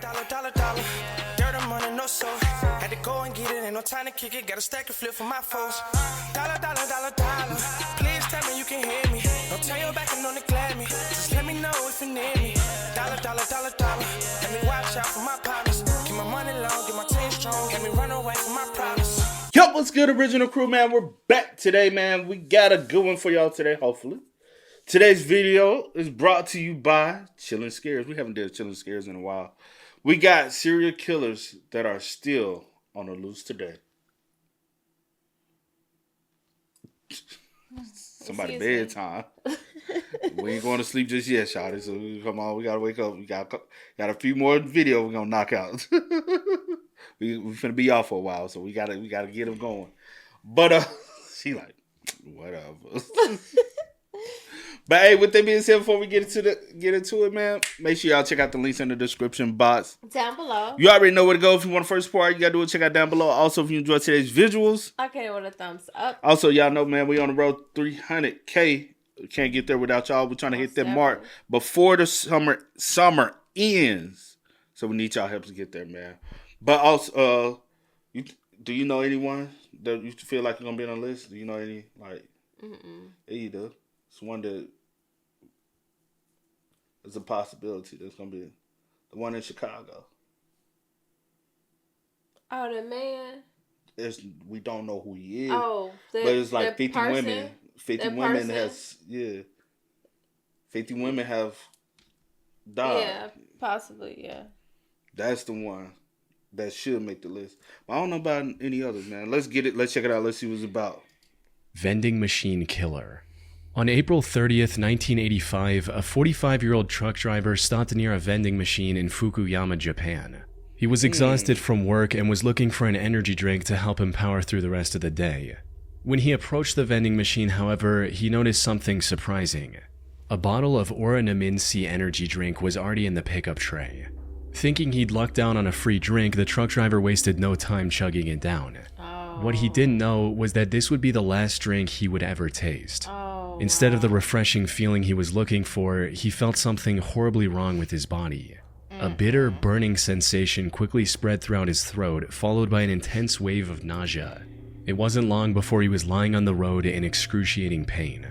Dollar. Dirt on money, no soul. Had to go and get it, ain't no time to kick it. Got a stack of flip for my foes. Dollar. Please tell me you can hear me. Don't turn your back and don't neglect me. Just let me know if you need me. Dollar. Let me watch out for my partners. Keep my money long, get my team strong. Let me run away from my problems. Yo, what's good, original crew, man? We're back today, man. We got a good one for y'all today, hopefully. Today's video is brought to you by Chillin' Scares. We haven't did Chillin' Scares in a while. We got serial killers that are still on the loose today. Somebody bedtime. We ain't going to sleep just yet, shawty. So come on, we gotta wake up. We got a few more videos we're gonna knock out. we finna be off for a while, so we gotta get them going. But she like whatever. But hey, with that being said, before we get into it, man, make sure y'all check out the links in the description box down below. You already know where to go if you want the first part. You gotta do it. Check out down below. Also, if you enjoyed today's visuals, okay, with a thumbs up. Also, y'all know, man, we on the road 300K. We can't get there without y'all. We're trying to hit that mark before the summer ends. So we need y'all help to get there, man. But also, do you know anyone that you feel like you're gonna be on the list? Do you know any Yeah, you do. It's one that is a possibility. That's gonna be the one in Chicago. Oh, the man. We don't know who he is. Oh, but it's like 50 person? women. 50 women has 50 women have died. Yeah, possibly, yeah. That's the one that should make the list. But I don't know about any others, man. Let's get it. Let's check it out. Let's see what it's about. Vending machine killer. On April 30th, 1985, a 45-year-old truck driver stopped near a vending machine in Fukuyama, Japan. He was exhausted from work and was looking for an energy drink to help him power through the rest of the day. When he approached the vending machine, however, he noticed something surprising. A bottle of Oranaminsi energy drink was already in the pickup tray. Thinking he'd lucked down on a free drink, the truck driver wasted no time chugging it down. What he didn't know was that this would be the last drink he would ever taste. Instead of the refreshing feeling he was looking for, he felt something horribly wrong with his body. A bitter, burning sensation quickly spread throughout his throat, followed by an intense wave of nausea. It wasn't long before he was lying on the road in excruciating pain.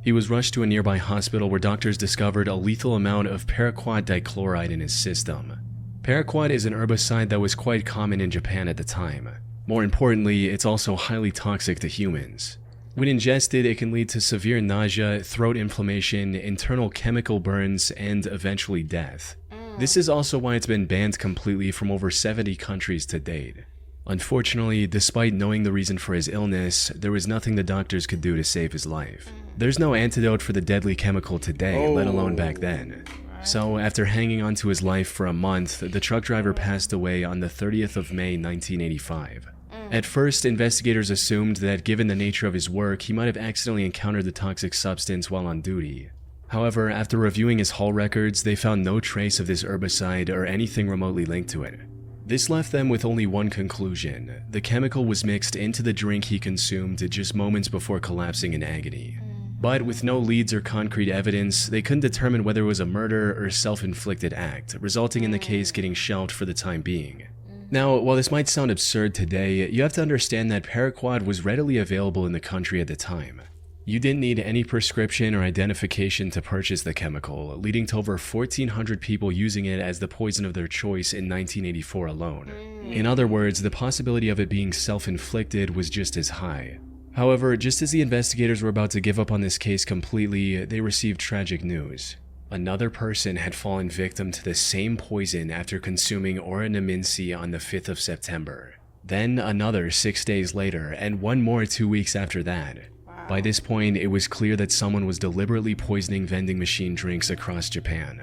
He was rushed to a nearby hospital where doctors discovered a lethal amount of paraquat dichloride in his system. Paraquat is an herbicide that was quite common in Japan at the time. More importantly, it's also highly toxic to humans. When ingested, it can lead to severe nausea, throat inflammation, internal chemical burns, and eventually death. This is also why it's been banned completely from over 70 countries to date. Unfortunately, despite knowing the reason for his illness, there was nothing the doctors could do to save his life. There's no antidote for the deadly chemical today, let alone back then. So, after hanging on to his life for a month, the truck driver passed away on the 30th of May, 1985. At first, investigators assumed that given the nature of his work, he might have accidentally encountered the toxic substance while on duty. However, after reviewing his haul records, they found no trace of this herbicide or anything remotely linked to it. This left them with only one conclusion: the chemical was mixed into the drink he consumed just moments before collapsing in agony. But with no leads or concrete evidence, they couldn't determine whether it was a murder or self-inflicted act, resulting in the case getting shelved for the time being. Now, while this might sound absurd today, you have to understand that paraquat was readily available in the country at the time. You didn't need any prescription or identification to purchase the chemical, leading to over 1,400 people using it as the poison of their choice in 1984 alone. In other words, the possibility of it being self-inflicted was just as high. However, just as the investigators were about to give up on this case completely, they received tragic news. Another person had fallen victim to the same poison after consuming Oranaminsi on the 5th of September. Then another 6 days later, and one more 2 weeks after that. By this point, it was clear that someone was deliberately poisoning vending machine drinks across Japan.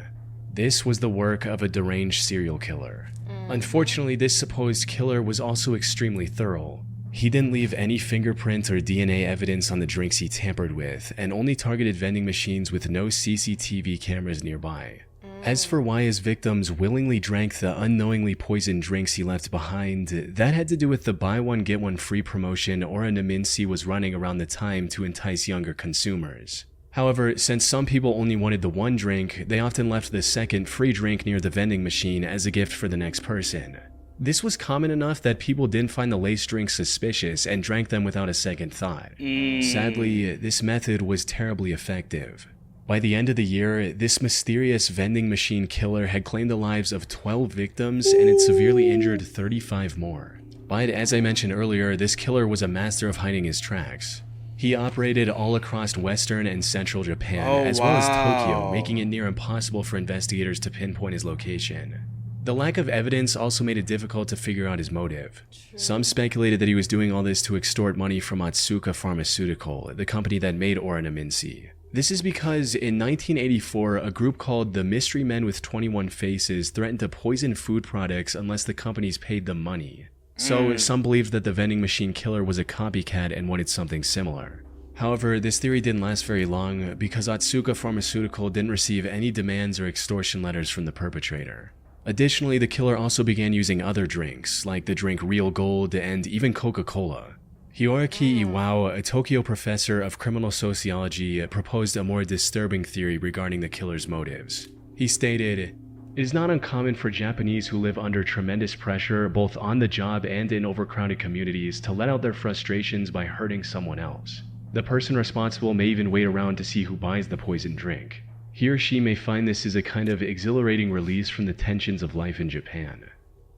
This was the work of a deranged serial killer. Unfortunately, this supposed killer was also extremely thorough. He didn't leave any fingerprints or DNA evidence on the drinks he tampered with, and only targeted vending machines with no CCTV cameras nearby. As for why his victims willingly drank the unknowingly poisoned drinks he left behind, that had to do with the buy one get one free promotion Oranaminsi was running around the time to entice younger consumers. However, since some people only wanted the one drink, they often left the second free drink near the vending machine as a gift for the next person. This was common enough that people didn't find the laced drinks suspicious and drank them without a second thought. Sadly, this method was terribly effective. By the end of the year, this mysterious vending machine killer had claimed the lives of 12 victims and had severely injured 35 more. But as I mentioned earlier, this killer was a master of hiding his tracks. He operated all across western and central Japan, as well as Tokyo, making it near impossible for investigators to pinpoint his location. The lack of evidence also made it difficult to figure out his motive. Some speculated that he was doing all this to extort money from Otsuka Pharmaceutical, the company that made Oranaminsi. This is because in 1984, a group called the Mystery Men with 21 Faces threatened to poison food products unless the companies paid them money. So some believed that the vending machine killer was a copycat and wanted something similar. However, this theory didn't last very long because Otsuka Pharmaceutical didn't receive any demands or extortion letters from the perpetrator. Additionally, the killer also began using other drinks, like the drink Real Gold and even Coca-Cola. Hiroaki Iwao, a Tokyo professor of criminal sociology, proposed a more disturbing theory regarding the killer's motives. He stated, "It is not uncommon for Japanese who live under tremendous pressure, both on the job and in overcrowded communities, to let out their frustrations by hurting someone else. The person responsible may even wait around to see who buys the poisoned drink. He or she may find this is a kind of exhilarating release from the tensions of life in Japan."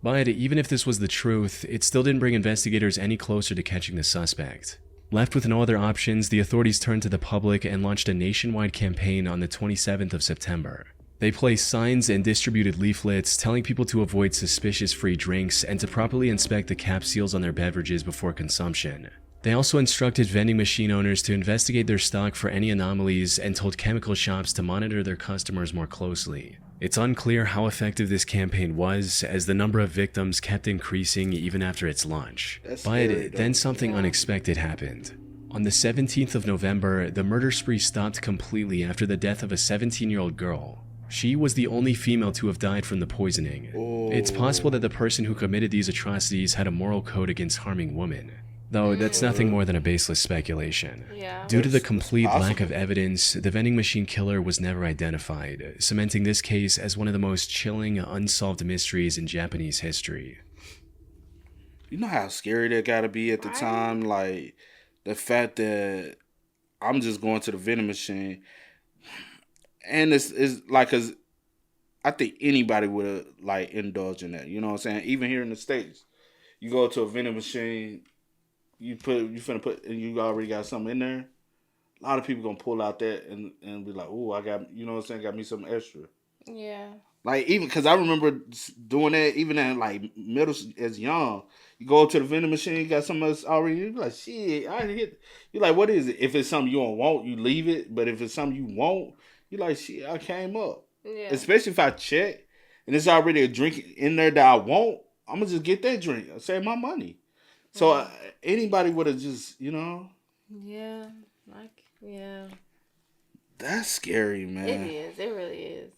But even if this was the truth, it still didn't bring investigators any closer to catching the suspect. Left with no other options, the authorities turned to the public and launched a nationwide campaign on the 27th of September. They placed signs and distributed leaflets telling people to avoid suspicious free drinks and to properly inspect the cap seals on their beverages before consumption. They also instructed vending machine owners to investigate their stock for any anomalies and told chemical shops to monitor their customers more closely. It's unclear how effective this campaign was, as the number of victims kept increasing even after its launch. But then something unexpected happened. On the 17th of November, the murder spree stopped completely after the death of a 17-year-old girl. She was the only female to have died from the poisoning. It's possible that the person who committed these atrocities had a moral code against harming women. Though that's nothing more than a baseless speculation. Yeah. Due to the complete lack of evidence, the vending machine killer was never identified, cementing this case as one of the most chilling, unsolved mysteries in Japanese history. You know how scary that gotta be at the time? Like, the fact that I'm just going to the vending machine, and it's like, cause I think anybody would have like indulged in that. You know what I'm saying? Even here in the States, you go to a vending machine, you already got something in there. A lot of people gonna pull out that and be like, "Oh, I got," you know what I'm saying? Got me something extra. Yeah. Like, even because I remember doing that even in like middle as young. You go to the vending machine, you got something else already. You be like, "Shit, I didn't hit." You're like, "What is it?" If it's something you don't want, you leave it. But if it's something you want, you're like, "Shit, I came up." Yeah. Especially if I check and it's already a drink in there that I want, I'm gonna just get that drink. I'll save my money. So anybody would have just, you know. Yeah. Like, yeah. That's scary, man. It is. It really is.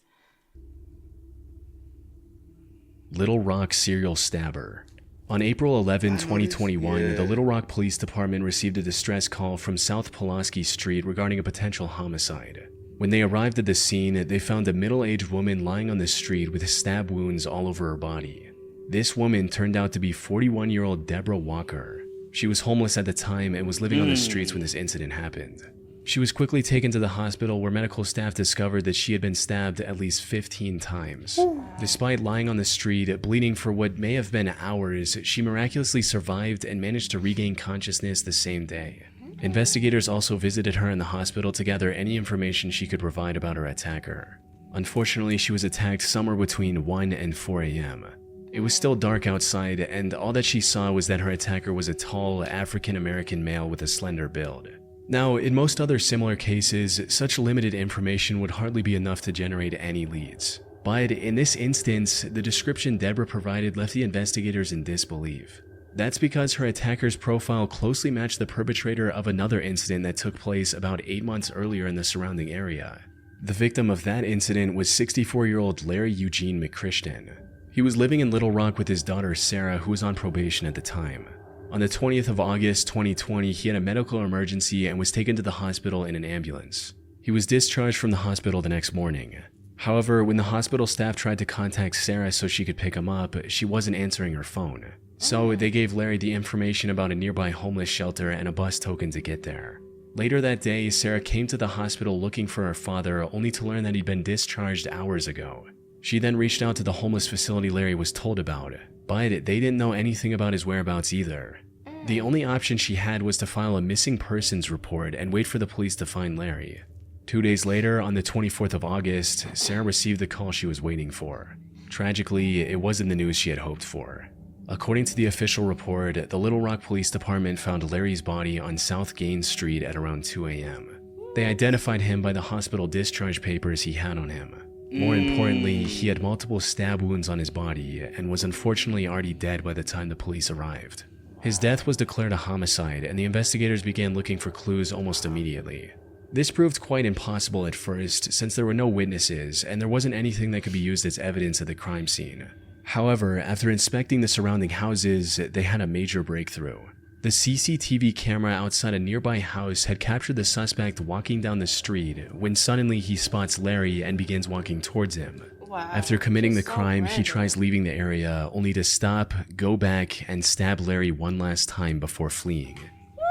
Little Rock serial stabber. On April 11, 2021, the Little Rock Police Department received a distress call from South Pulaski Street regarding a potential homicide. When they arrived at the scene, they found a middle-aged woman lying on the street with stab wounds all over her body. This woman turned out to be 41-year-old Deborah Walker. She was homeless at the time and was living on the streets when this incident happened. She was quickly taken to the hospital where medical staff discovered that she had been stabbed at least 15 times. Despite lying on the street, bleeding for what may have been hours, she miraculously survived and managed to regain consciousness the same day. Investigators also visited her in the hospital to gather any information she could provide about her attacker. Unfortunately, she was attacked somewhere between 1 and 4 a.m. It was still dark outside, and all that she saw was that her attacker was a tall, African-American male with a slender build. Now, in most other similar cases, such limited information would hardly be enough to generate any leads. But in this instance, the description Deborah provided left the investigators in disbelief. That's because her attacker's profile closely matched the perpetrator of another incident that took place about 8 months earlier in the surrounding area. The victim of that incident was 64-year-old Larry Eugene McChristian. He was living in Little Rock with his daughter Sarah, who was on probation at the time. On the 20th of August 2020, he had a medical emergency and was taken to the hospital in an ambulance. He was discharged from the hospital the next morning. However, when the hospital staff tried to contact Sarah so she could pick him up, she wasn't answering her phone. So they gave Larry the information about a nearby homeless shelter and a bus token to get there. Later that day, Sarah came to the hospital looking for her father, only to learn that he'd been discharged hours ago. She then reached out to the homeless facility Larry was told about, but they didn't know anything about his whereabouts either. The only option she had was to file a missing persons report and wait for the police to find Larry. 2 days later, on the 24th of August, Sarah received the call she was waiting for. Tragically, it wasn't the news she had hoped for. According to the official report, the Little Rock Police Department found Larry's body on South Gaines Street at around 2 a.m. They identified him by the hospital discharge papers he had on him. More importantly, he had multiple stab wounds on his body and was unfortunately already dead by the time the police arrived. His death was declared a homicide, and the investigators began looking for clues almost immediately. This proved quite impossible at first, since there were no witnesses and there wasn't anything that could be used as evidence at the crime scene. However, after inspecting the surrounding houses, they had a major breakthrough. The CCTV camera outside a nearby house had captured the suspect walking down the street when suddenly he spots Larry and begins walking towards him. Wow. After committing the Just so crime, he random. tries leaving the area, only to stop, go back, and stab Larry one last time before fleeing.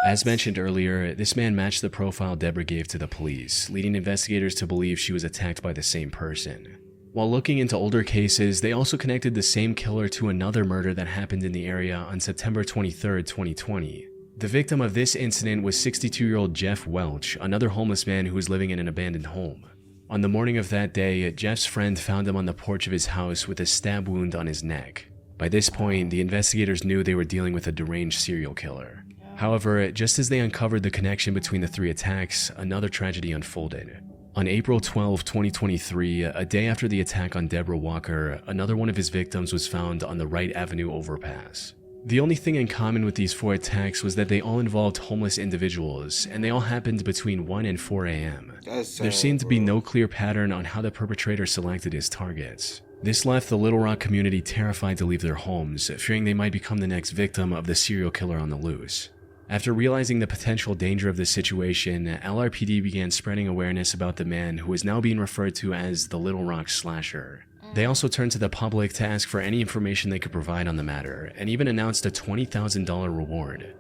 As mentioned earlier, this man matched the profile Deborah gave to the police, leading investigators to believe she was attacked by the same person. While looking into older cases, they also connected the same killer to another murder that happened in the area on September 23, 2020. The victim of this incident was 62-year-old Jeff Welch, another homeless man who was living in an abandoned home. On the morning of that day, Jeff's friend found him on the porch of his house with a stab wound on his neck. By this point, the investigators knew they were dealing with a deranged serial killer. However, just as they uncovered the connection between the three attacks, another tragedy unfolded. On April 12, 2023, a day after the attack on Deborah Walker, another one of his victims was found on the Wright Avenue overpass. The only thing in common with these 4 attacks was that they all involved homeless individuals, and they all happened between 1 and 4 a.m. There seemed to be no clear pattern on how the perpetrator selected his targets. This left the Little Rock community terrified to leave their homes, fearing they might become the next victim of the serial killer on the loose. After realizing the potential danger of this situation, LRPD began spreading awareness about the man who is now being referred to as the Little Rock Slasher. They also turned to the public to ask for any information they could provide on the matter, and even announced a $20,000 reward.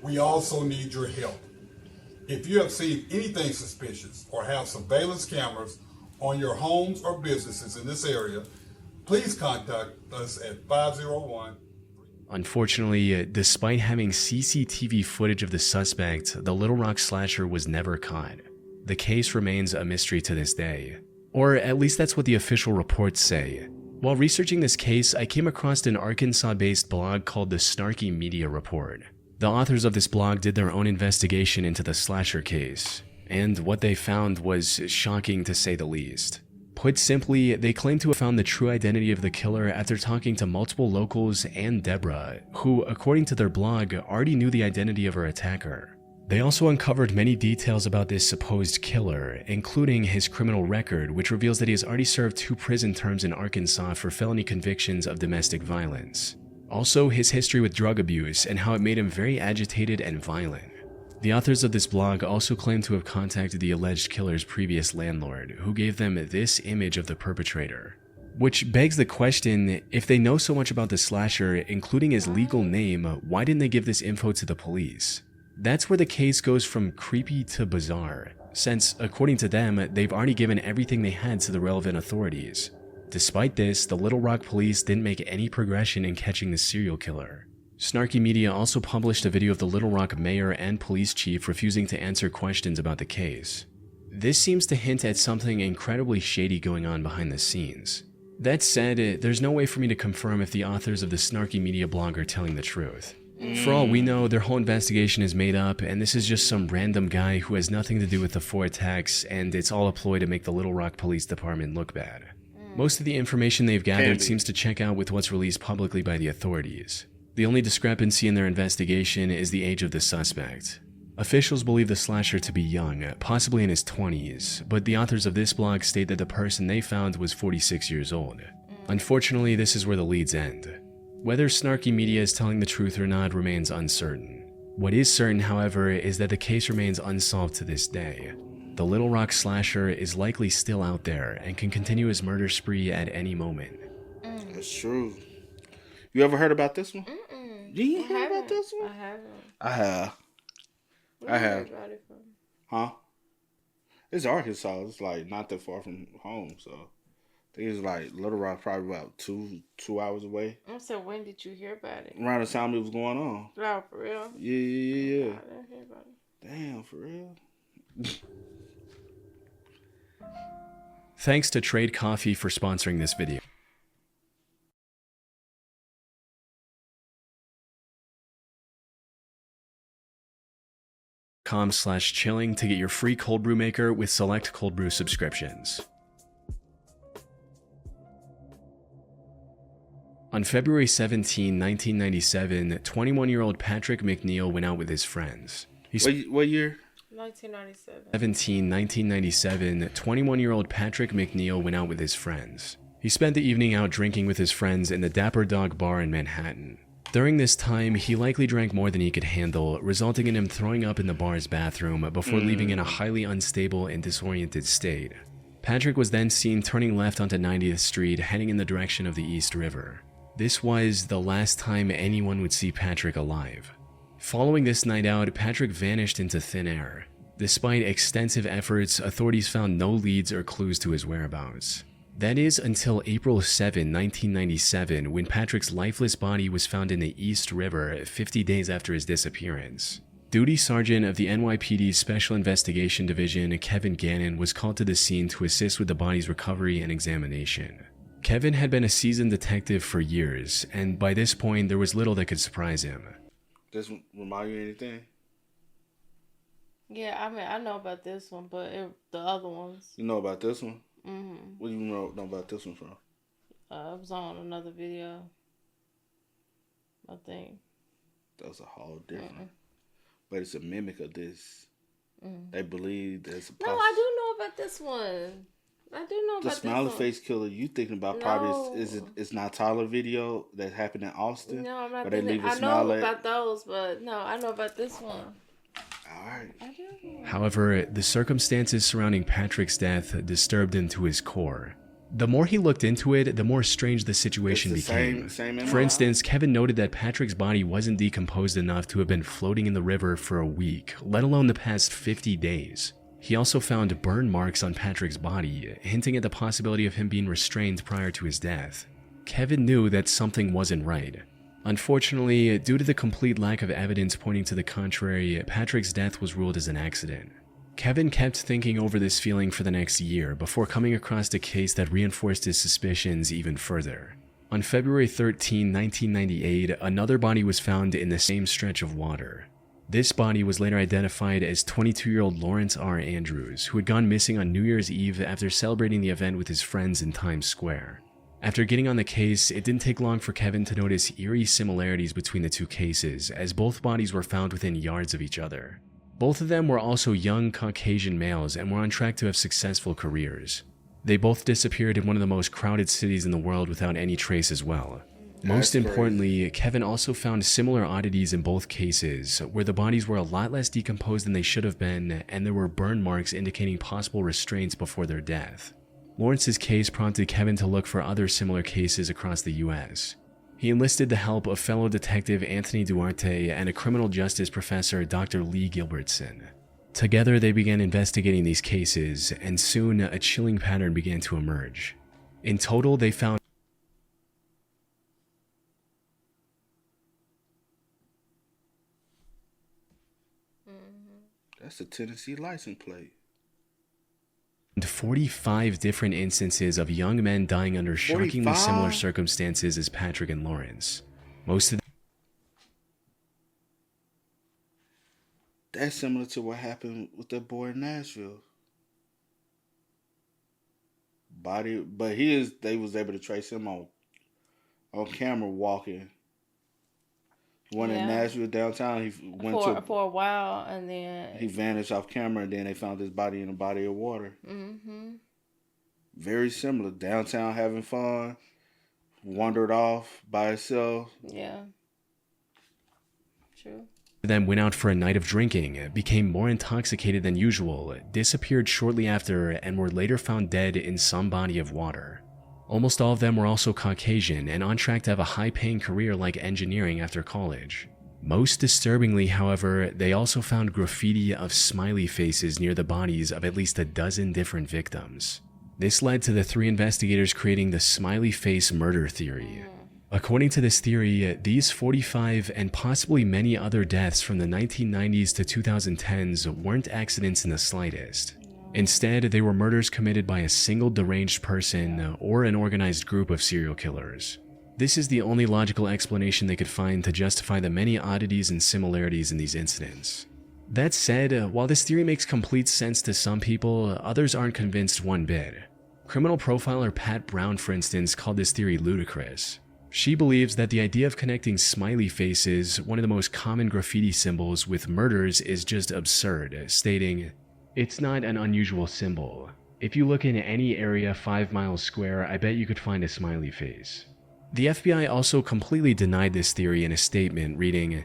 We also need your help. If you have seen anything suspicious or have surveillance cameras on your homes or businesses in this area, please contact us at 501. Unfortunately, despite having CCTV footage of the suspect, the Little Rock Slasher was never caught. The case remains a mystery to this day. Or at least that's what the official reports say. While researching this case, I came across an Arkansas-based blog called the Snarky Media Report. The authors of this blog did their own investigation into the slasher case, and what they found was shocking to say the least. Put simply, they claim to have found the true identity of the killer after talking to multiple locals and Deborah, who, according to their blog, already knew the identity of her attacker. They also uncovered many details about this supposed killer, including his criminal record, which reveals that he has already served 2 prison terms in Arkansas for felony convictions of domestic violence. Also, his history with drug abuse and how it made him very agitated and violent. The authors of this blog also claim to have contacted the alleged killer's previous landlord, who gave them this image of the perpetrator. Which begs the question, if they know so much about the slasher, including his legal name, why didn't they give this info to the police? That's where the case goes from creepy to bizarre, since, according to them, they've already given everything they had to the relevant authorities. Despite this, the Little Rock police didn't make any progression in catching the serial killer. Snarky Media also published a video of the Little Rock mayor and police chief refusing to answer questions about the case. This seems to hint at something incredibly shady going on behind the scenes. That said, there's no way for me to confirm if the authors of the Snarky Media blog are telling the truth. For all we know, their whole investigation is made up, and this is just some random guy who has nothing to do with the 4 attacks, and it's all a ploy to make the Little Rock Police Department look bad. Most of the information they've gathered seems to check out with what's released publicly by the authorities. The only discrepancy in their investigation is the age of the suspect. Officials believe the slasher to be young, possibly in his 20s, but the authors of this blog state that the person they found was 46 years old. Unfortunately, this is where the leads end. Whether Snarky Media is telling the truth or not remains uncertain. What is certain, however, is that the case remains unsolved to this day. The Little Rock slasher is likely still out there and can continue his murder spree at any moment. That's true. You ever heard about this one? You ain't I heard about haven't. this one? I haven't. I have. Where I you have. heard about it from? Huh? It's Arkansas. It's like not that far from home, so I think it's like Little Rock, probably about two hours away. So when did you hear about it? Around the time it was going on. Oh, for real? Yeah. I didn't hear about it. Damn, for real. Thanks to Trade Coffee for sponsoring this video. .com/chilling to get your free cold brew maker with select cold brew subscriptions. On February 17, 1997, 21-year-old Patrick McNeal went out with his friends. What year? 1997. 1997, 21-year-old Patrick McNeal went out with his friends. He spent the evening out drinking with his friends in the Dapper Dog Bar in Manhattan. During this time, he likely drank more than he could handle, resulting in him throwing up in the bar's bathroom before leaving in a highly unstable and disoriented state. Patrick was then seen turning left onto 90th Street, heading in the direction of the East River. This was the last time anyone would see Patrick alive. Following this night out, Patrick vanished into thin air. Despite extensive efforts, authorities found no leads or clues to his whereabouts. That is until April 7, 1997, when Patrick's lifeless body was found in the East River 50 days after his disappearance. Duty Sergeant of the NYPD's Special Investigation Division, Kevin Gannon, was called to the scene to assist with the body's recovery and examination. Kevin had been a seasoned detective for years, and by this point, there was little that could surprise him. Does this remind you of anything? Yeah, I mean, I know about this one, but the other ones, You know about this one? mm-hmm. What do you know about this one from? It was on another video, I think. That was a whole different. But it's a mimic of this. They believe there's a No, I do know about this one. I do know The about smiley this one. face killer you thinking about probably it's not Tyler video that happened in Austin. No, I'm not where they thinking. leave a I smile know at- about those, but no, I know about this one. All right. I do. However, the circumstances surrounding Patrick's death disturbed him to his core. The more he looked into it, the more strange the situation It's the became. same For instance, Kevin noted that Patrick's body wasn't decomposed enough to have been floating in the river for a week, let alone the past 50 days. He also found burn marks on Patrick's body, hinting at the possibility of him being restrained prior to his death. Kevin knew that something wasn't right. Unfortunately, due to the complete lack of evidence pointing to the contrary, Patrick's death was ruled as an accident. Kevin kept thinking over this feeling for the next year before coming across a case that reinforced his suspicions even further. On February 13, 1998, another body was found in the same stretch of water. This body was later identified as 22-year-old Lawrence R. Andrews, who had gone missing on New Year's Eve after celebrating the event with his friends in Times Square. After getting on the case, it didn't take long for Kevin to notice eerie similarities between the two cases, as both bodies were found within yards of each other. Both of them were also young Caucasian males and were on track to have successful careers. They both disappeared in one of the most crowded cities in the world without any trace as well. Most importantly, Kevin also found similar oddities in both cases, where the bodies were a lot less decomposed than they should have been, and there were burn marks indicating possible restraints before their death. Lawrence's case prompted Kevin to look for other similar cases across the US. He enlisted the help of fellow detective Anthony Duarte and a criminal justice professor Dr. Lee Gilbertson. Together, they began investigating these cases, and soon a chilling pattern began to emerge. In total, they found That's a Tennessee license plate. 45 different instances of young men dying under shockingly 45? similar circumstances as Patrick and Lawrence. Most of That's similar to what happened with that boy in Nashville. But they was able to trace him on camera walking. One in Nashville downtown, he went for a while, and then he vanished off camera, and then they found his body in a body of water. Very similar. Downtown having fun, wandered off by himself. yeah, true. then went out for a night of drinking, became more intoxicated than usual, disappeared shortly after, and were later found dead in some body of water. Almost all of them were also Caucasian and on track to have a high-paying career like engineering after college. Most disturbingly, however, they also found graffiti of smiley faces near the bodies of at least a dozen different victims. This led to the 3 investigators creating the smiley face murder theory. According to this theory, these 45 and possibly many other deaths from the 1990s to 2010s weren't accidents in the slightest. Instead, they were murders committed by a single deranged person or an organized group of serial killers. This is the only logical explanation they could find to justify the many oddities and similarities in these incidents. That said, while this theory makes complete sense to some people, others aren't convinced one bit. Criminal profiler Pat Brown, for instance, called this theory ludicrous. She believes that the idea of connecting smiley faces, one of the most common graffiti symbols, with murders is just absurd, stating, "It's not an unusual symbol. If you look in any area 5 miles square, I bet you could find a smiley face." The FBI also completely denied this theory in a statement, reading,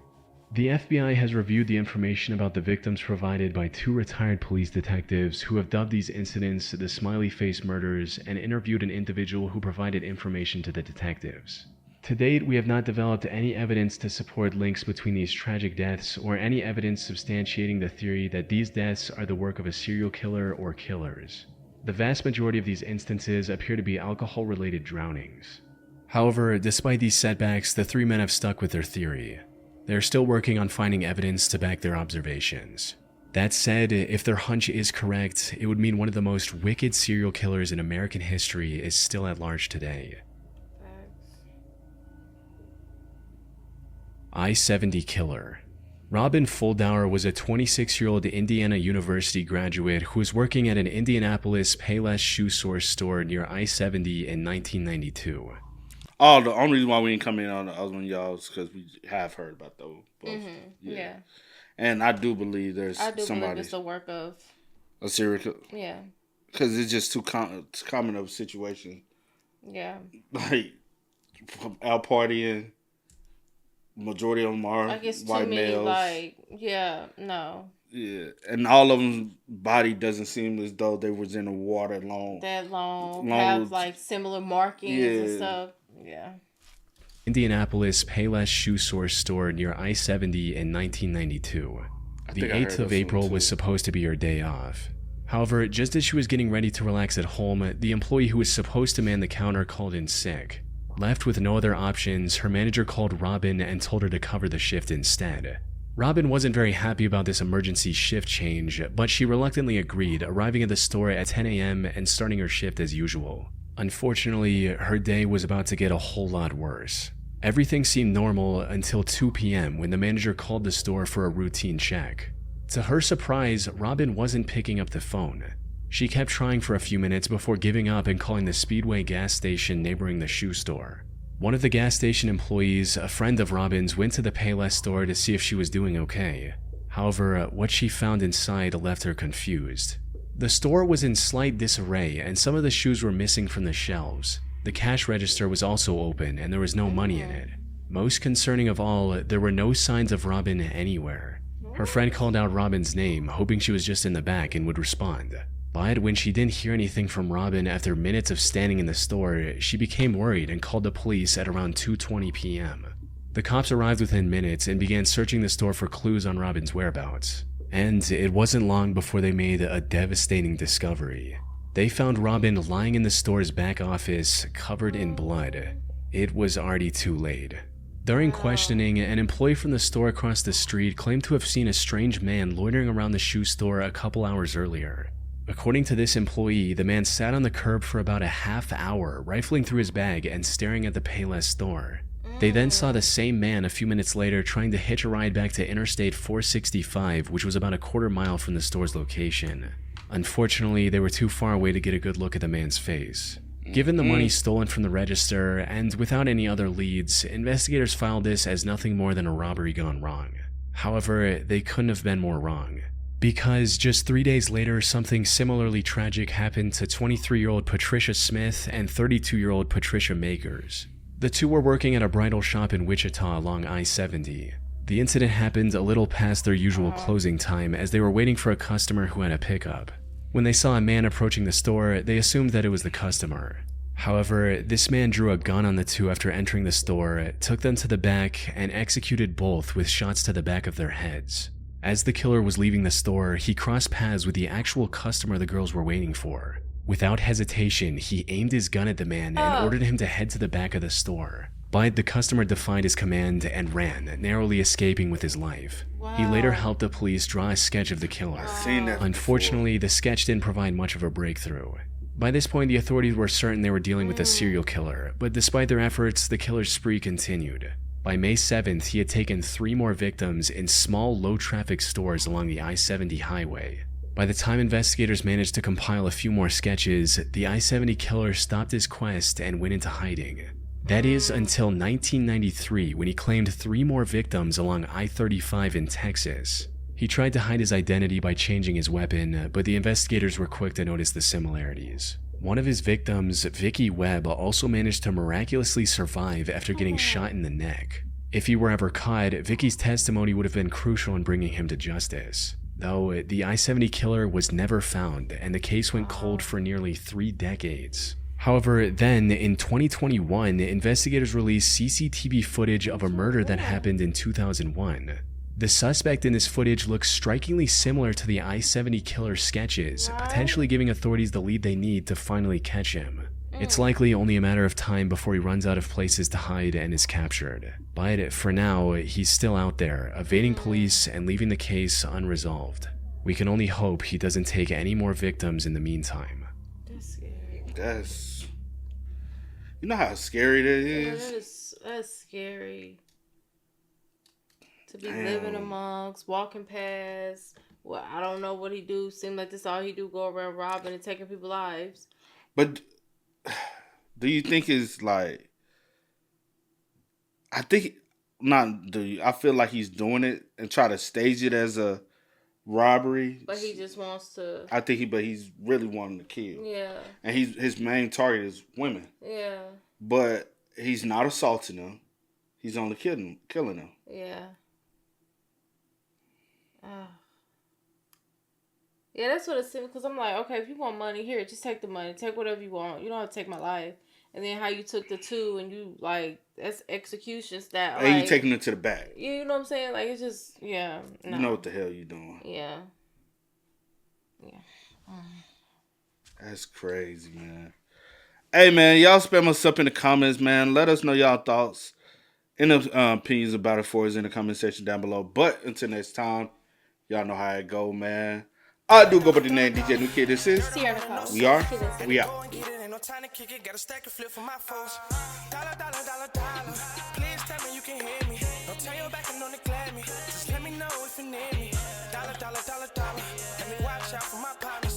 "The FBI has reviewed the information about the victims provided by 2 retired police detectives who have dubbed these incidents the smiley face murders and interviewed an individual who provided information to the detectives. To date, we have not developed any evidence to support links between these tragic deaths or any evidence substantiating the theory that these deaths are the work of a serial killer or killers. The vast majority of these instances appear to be alcohol-related drownings." However, despite these setbacks, the 3 men have stuck with their theory. They're still working on finding evidence to back their observations. That said, if their hunch is correct, it would mean one of the most wicked serial killers in American history is still at large today. I-70 killer. Robin Fuldauer was a 26-year-old Indiana University graduate who was working at an Indianapolis Payless shoe source store near I-70 in 1992. Oh, the only reason why we didn't come in on the other one, y'all, is because we have heard about those. Yeah. And I do believe there's I do somebody, believe it's the work of... a serial killer. Yeah. Because it's just too common of a situation. Yeah. Like, out partying, majority of them are I guess too white many, males. like, yeah, no. Yeah, and all of them's body doesn't seem as though they was in the water long. That long, Long have with- like similar markings and Yeah. stuff. Yeah. Indianapolis Payless shoe source store near I-70 in 1992. The think I heard 8th of this one April too. was supposed to be her day off. However, just as she was getting ready to relax at home, the employee who was supposed to man the counter called in sick. Left with no other options, her manager called Robin and told her to cover the shift instead. Robin wasn't very happy about this emergency shift change, but she reluctantly agreed, arriving at the store at 10 a.m. and starting her shift as usual. Unfortunately, her day was about to get a whole lot worse. Everything seemed normal until 2 p.m. when the manager called the store for a routine check. To her surprise, Robin wasn't picking up the phone. She kept trying for a few minutes before giving up and calling the Speedway gas station neighboring the shoe store. One of the gas station employees, a friend of Robin's, went to the Payless store to see if she was doing okay. However, what she found inside left her confused. The store was in slight disarray and some of the shoes were missing from the shelves. The cash register was also open and there was no money in it. Most concerning of all, there were no signs of Robin anywhere. Her friend called out Robin's name, hoping she was just in the back and would respond. But when she didn't hear anything from Robin after minutes of standing in the store, she became worried and called the police at around 2:20 p.m. The cops arrived within minutes and began searching the store for clues on Robin's whereabouts. And it wasn't long before they made a devastating discovery. They found Robin lying in the store's back office, covered in blood. It was already too late. During questioning, an employee from the store across the street claimed to have seen a strange man loitering around the shoe store a couple hours earlier. According to this employee, the man sat on the curb for about a half hour, rifling through his bag and staring at the Payless store. They then saw the same man a few minutes later trying to hitch a ride back to Interstate 465, which was about a quarter mile from the store's location. Unfortunately, they were too far away to get a good look at the man's face. Given the money stolen from the register, and without any other leads, investigators filed this as nothing more than a robbery gone wrong. However, they couldn't have been more wrong. Because just 3 days later, something similarly tragic happened to 23-year-old Patricia Smith and 32-year-old Patricia Makers. The two were working at a bridal shop in Wichita along I-70. The incident happened a little past their usual closing time as they were waiting for a customer who had a pickup. When they saw a man approaching the store, they assumed that it was the customer. However, this man drew a gun on the two after entering the store, took them to the back, and executed both with shots to the back of their heads. As the killer was leaving the store, he crossed paths with the actual customer the girls were waiting for. Without hesitation, he aimed his gun at the man and ordered him to head to the back of the store. But the customer defied his command and ran, narrowly escaping with his life. Wow. He later helped the police draw a sketch of the killer. Seen that Unfortunately, the sketch didn't provide much of a breakthrough. By this point, the authorities were certain they were dealing with a serial killer, but despite their efforts, the killer's spree continued. By May 7th, he had taken 3 more victims in small, low-traffic stores along the I-70 highway. By the time investigators managed to compile a few more sketches, the I-70 killer stopped his quest and went into hiding. That is until 1993, when he claimed 3 more victims along I-35 in Texas. He tried to hide his identity by changing his weapon, but the investigators were quick to notice the similarities. One of his victims, Vicky Webb, also managed to miraculously survive after getting shot in the neck. If he were ever caught, Vicky's testimony would have been crucial in bringing him to justice. Though, the I-70 killer was never found, and the case went cold for nearly 3 decades. However, then, in 2021, investigators released CCTV footage of a murder that happened in 2001. The suspect in this footage looks strikingly similar to the I-70 killer sketches, potentially giving authorities the lead they need to finally catch him. It's likely only a matter of time before he runs out of places to hide and is captured. But for now, he's still out there, evading police and leaving the case unresolved. We can only hope he doesn't take any more victims in the meantime. That's scary. That's... You know how scary that Yeah, is? that's scary. To be living amongst, walking past. Well, I don't know what he do. Seem like this all he do, go around robbing and taking people's lives. But do you think it's like... I feel like he's doing it and try to stage it as a robbery. But he just wants to. I think but he's really wanting to kill. Yeah. And his main target is women. Yeah. But he's not assaulting them. He's only killing them. Yeah. Yeah, that's what it seems. Because I'm like, okay, if you want money, here, just take the money. Take whatever you want. You don't have to take my life. And then how you took the 2 and you, like, that's executions that, And like, you taking it to the back. you know what I'm saying? Like, it's just, yeah. No. You know what the hell you doing. Yeah. Yeah. That's crazy, man. Hey, man, y'all spam us up in the comments, man. Let us know y'all thoughts and opinions about it for us in the comment section down below. But until next time, y'all know how it go, man. I do go by the name DJ New Kid. This is Sierra Nicole. We Are. We out. Go and get it, ain't no time to kick it. Got a stack and flip for my foes. Dollar, dollar, dollar, dollar. Please tell me you can hear me. Don't turn your back and don't neglect me. Just let me know if you need me. Dollar, dollar, dollar, dollar. Let me watch out for my partner.